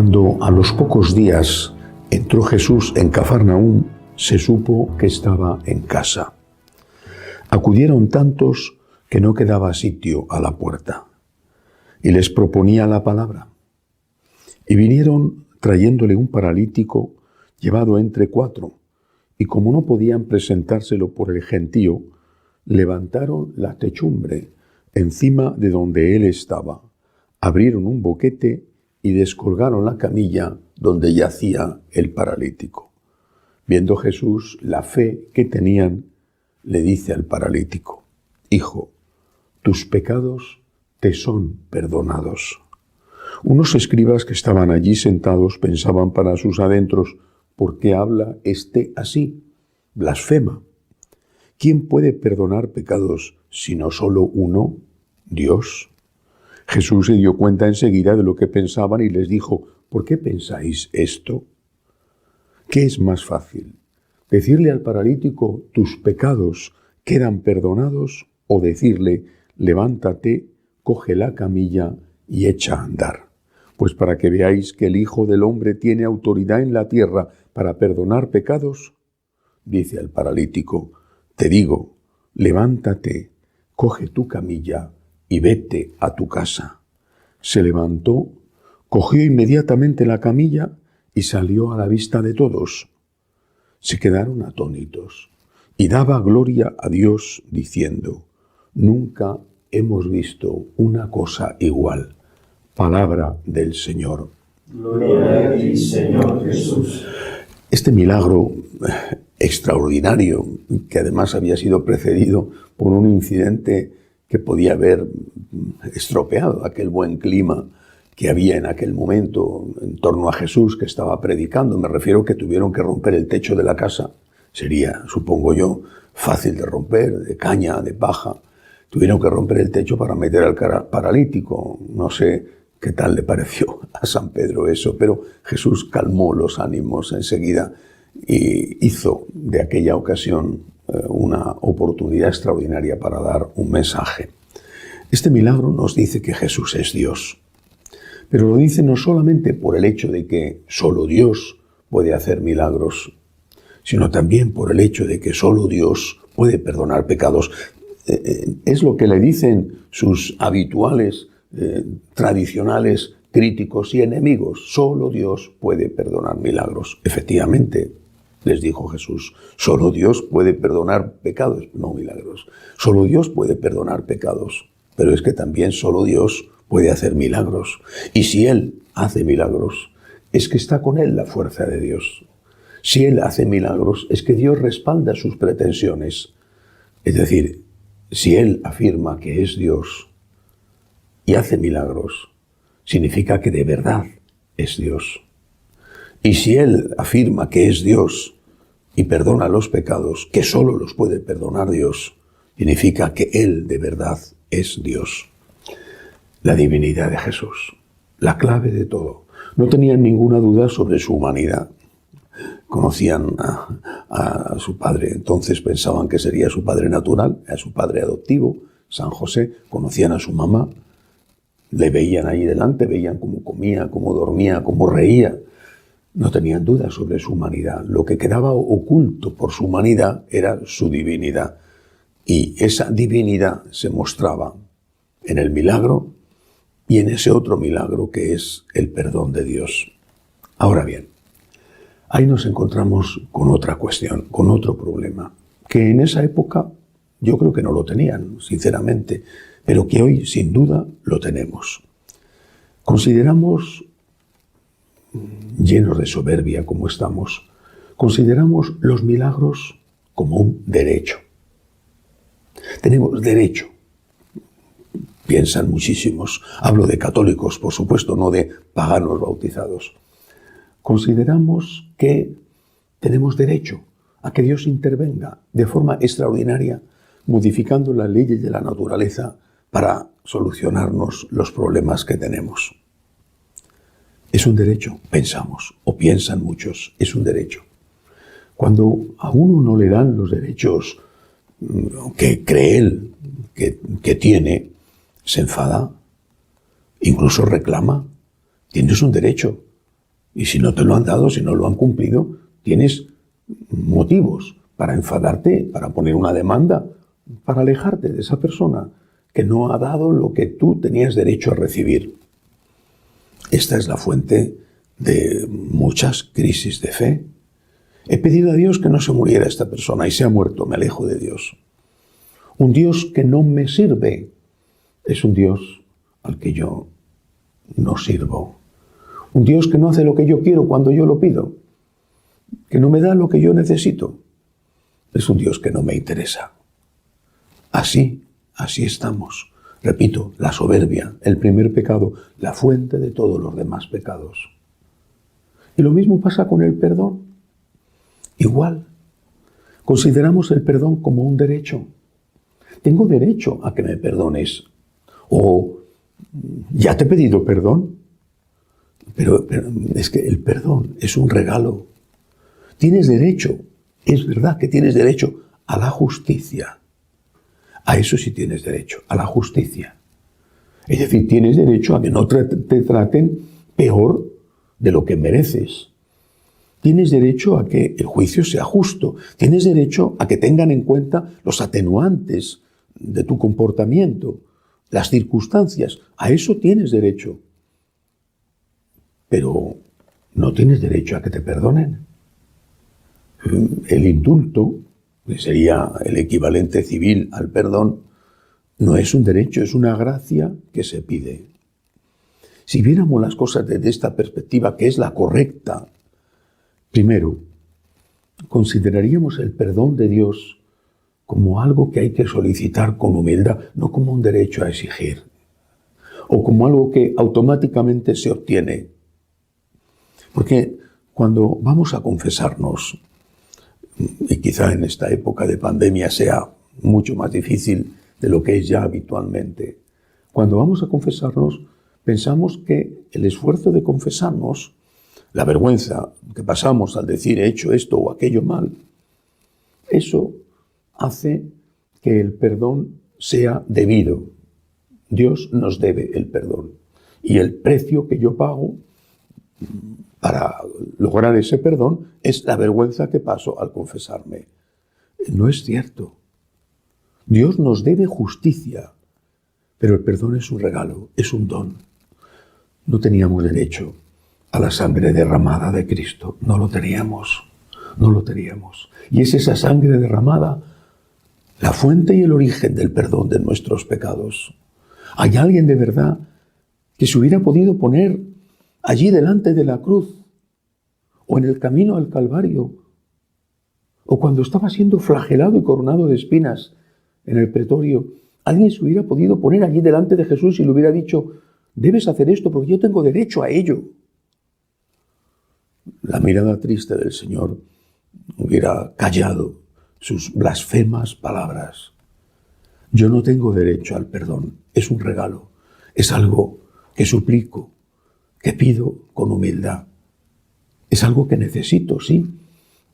Cuando a los pocos días entró Jesús en Cafarnaúm, se supo que estaba en casa. Acudieron tantos que no quedaba sitio a la puerta, y les proponía la palabra. Y vinieron trayéndole un paralítico llevado entre 4, y como no podían presentárselo por el gentío, levantaron la techumbre encima de donde él estaba, abrieron un boquete y descolgaron la camilla donde yacía el paralítico. Viendo Jesús la fe que tenían, le dice al paralítico: Hijo, tus pecados te son perdonados. Unos escribas que estaban allí sentados pensaban para sus adentros: ¿por qué habla este así? Blasfema. ¿Quién puede perdonar pecados sino solo uno? Dios. Jesús se dio cuenta enseguida de lo que pensaban y les dijo: ¿por qué pensáis esto? ¿Qué es más fácil? ¿Decirle al paralítico: tus pecados quedan perdonados? ¿O decirle: levántate, coge la camilla y echa a andar? Pues para que veáis que el Hijo del Hombre tiene autoridad en la tierra para perdonar pecados, dice al paralítico: te digo, levántate, coge tu camilla y vete a tu casa. Se levantó, cogió inmediatamente la camilla y salió a la vista de todos. Se quedaron atónitos y daba gloria a Dios diciendo: nunca hemos visto una cosa igual. Palabra del Señor. Gloria a ti, Señor Jesús. Este milagro extraordinario, que además había sido precedido por un incidente que podía haber estropeado aquel buen clima que había en aquel momento en torno a Jesús que estaba predicando. Me refiero que tuvieron que romper el techo de la casa. Sería, supongo yo, fácil de romper, de caña, de paja. Tuvieron que romper el techo para meter al paralítico. No sé qué tal le pareció a San Pedro eso, pero Jesús calmó los ánimos enseguida y hizo de aquella ocasión una oportunidad extraordinaria para dar un mensaje. Este milagro nos dice que Jesús es Dios, pero lo dice no solamente por el hecho de que solo Dios puede hacer milagros, sino también por el hecho de que solo Dios puede perdonar pecados. Es lo que le dicen sus habituales, tradicionales críticos y enemigos: solo Dios puede perdonar milagros. Efectivamente, les dijo Jesús, solo Dios puede perdonar pecados, no milagros. Solo Dios puede perdonar pecados, pero es que también solo Dios puede hacer milagros. Y si Él hace milagros, es que está con Él la fuerza de Dios. Si Él hace milagros, es que Dios respalda sus pretensiones. Es decir, si Él afirma que es Dios y hace milagros, significa que de verdad es Dios. Y si Él afirma que es Dios y perdona los pecados, que solo los puede perdonar Dios, significa que Él de verdad es Dios. La divinidad de Jesús, la clave de todo. No tenían ninguna duda sobre su humanidad. Conocían a su padre, entonces pensaban que sería su padre natural, a su padre adoptivo, San José. Conocían a su mamá, le veían ahí delante, veían cómo comía, cómo dormía, cómo reía. No tenían duda sobre su humanidad. Lo que quedaba oculto por su humanidad era su divinidad. Y esa divinidad se mostraba en el milagro y en ese otro milagro que es el perdón de Dios. Ahora bien, ahí nos encontramos con otra cuestión, con otro problema, que en esa época yo creo que no lo tenían, sinceramente, pero que hoy sin duda lo tenemos. Consideramos, llenos de soberbia como estamos, consideramos los milagros como un derecho. Tenemos derecho. Piensan muchísimos. Hablo de católicos, por supuesto, no de paganos bautizados. Consideramos que tenemos derecho a que Dios intervenga de forma extraordinaria, modificando las leyes de la naturaleza para solucionarnos los problemas que tenemos. Es un derecho, pensamos, o piensan muchos, es un derecho. Cuando a uno no le dan los derechos que cree él que tiene, se enfada, incluso reclama. Tienes un derecho, Y si no te lo han dado, si no lo han cumplido, tienes motivos para enfadarte, para poner una demanda, para alejarte de esa persona que no ha dado lo que tú tenías derecho a recibir. Esta es la fuente de muchas crisis de fe. He pedido a Dios que no se muriera esta persona y se ha muerto, me alejo de Dios. Un Dios que no me sirve es un Dios al que yo no sirvo. Un Dios que no hace lo que yo quiero cuando yo lo pido, que no me da lo que yo necesito. Es un Dios que no me interesa. Así estamos. Repito, la soberbia, el primer pecado, la fuente de todos los demás pecados. Y lo mismo pasa con el perdón. Igual, consideramos el perdón como un derecho. Tengo derecho a que me perdones. O, ya te he pedido perdón. Pero es que el perdón es un regalo. Tienes derecho, es verdad que tienes derecho a la justicia. A eso sí tienes derecho, a la justicia. Es decir, tienes derecho a que no te traten peor de lo que mereces. Tienes derecho a que el juicio sea justo. Tienes derecho a que tengan en cuenta los atenuantes de tu comportamiento, las circunstancias. A eso tienes derecho. Pero no tienes derecho a que te perdonen. El indulto, que sería el equivalente civil al perdón, no es un derecho, es una gracia que se pide. Si viéramos las cosas desde esta perspectiva, que es la correcta, primero, consideraríamos el perdón de Dios como algo que hay que solicitar con humildad, no como un derecho a exigir, o como algo que automáticamente se obtiene. Porque cuando vamos a confesarnos, y quizá en esta época de pandemia sea mucho más difícil de lo que es ya habitualmente, cuando vamos a confesarnos pensamos que el esfuerzo de confesarnos, la vergüenza que pasamos al decir he hecho esto o aquello mal, eso hace que el perdón sea debido. Dios nos debe el perdón. Y el precio que yo pago para lograr ese perdón es la vergüenza que paso al confesarme. No es cierto. Dios nos debe justicia, pero el perdón es un regalo, es un don. No teníamos derecho a la sangre derramada de Cristo. No lo teníamos. Y es esa sangre derramada la fuente y el origen del perdón de nuestros pecados. ¿Hay alguien de verdad que se hubiera podido poner allí delante de la cruz, o en el camino al Calvario, o cuando estaba siendo flagelado y coronado de espinas en el pretorio, alguien se hubiera podido poner allí delante de Jesús y le hubiera dicho, debes hacer esto porque yo tengo derecho a ello? La mirada triste del Señor hubiera callado sus blasfemas palabras. Yo no tengo derecho al perdón, es un regalo, es algo que suplico, que pido con humildad. Es algo que necesito, sí,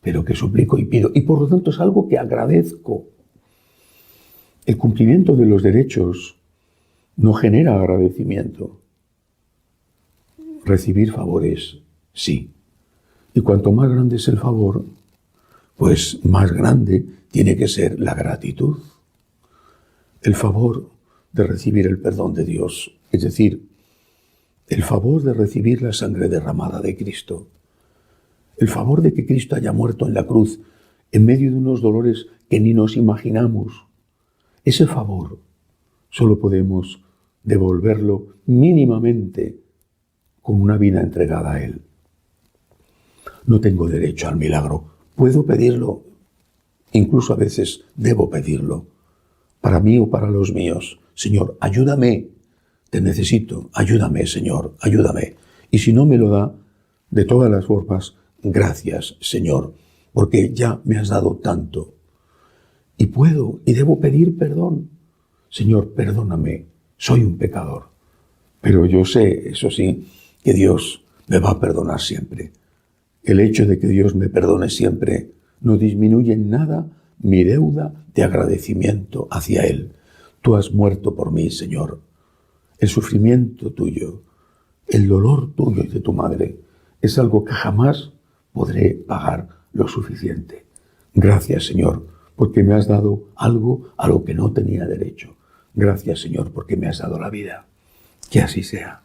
pero que suplico y pido. Y por lo tanto es algo que agradezco. El cumplimiento de los derechos no genera agradecimiento. Recibir favores, sí. Y cuanto más grande es el favor, pues más grande tiene que ser la gratitud. El favor de recibir el perdón de Dios, es decir, el favor de recibir la sangre derramada de Cristo, el favor de que Cristo haya muerto en la cruz en medio de unos dolores que ni nos imaginamos, ese favor solo podemos devolverlo mínimamente con una vida entregada a Él. No tengo derecho al milagro, puedo pedirlo, incluso a veces debo pedirlo, para mí o para los míos. Señor, ayúdame. Te necesito, ayúdame, Señor, ayúdame. Y si no me lo da, de todas las formas, gracias, Señor, porque ya me has dado tanto. Y puedo y debo pedir perdón. Señor, perdóname, soy un pecador. Pero yo sé, eso sí, que Dios me va a perdonar siempre. El hecho de que Dios me perdone siempre no disminuye en nada mi deuda de agradecimiento hacia Él. Tú has muerto por mí, Señor. El sufrimiento tuyo, el dolor tuyo y de tu madre, es algo que jamás podré pagar lo suficiente. Gracias, Señor, porque me has dado algo a lo que no tenía derecho. Gracias, Señor, porque me has dado la vida. Que así sea.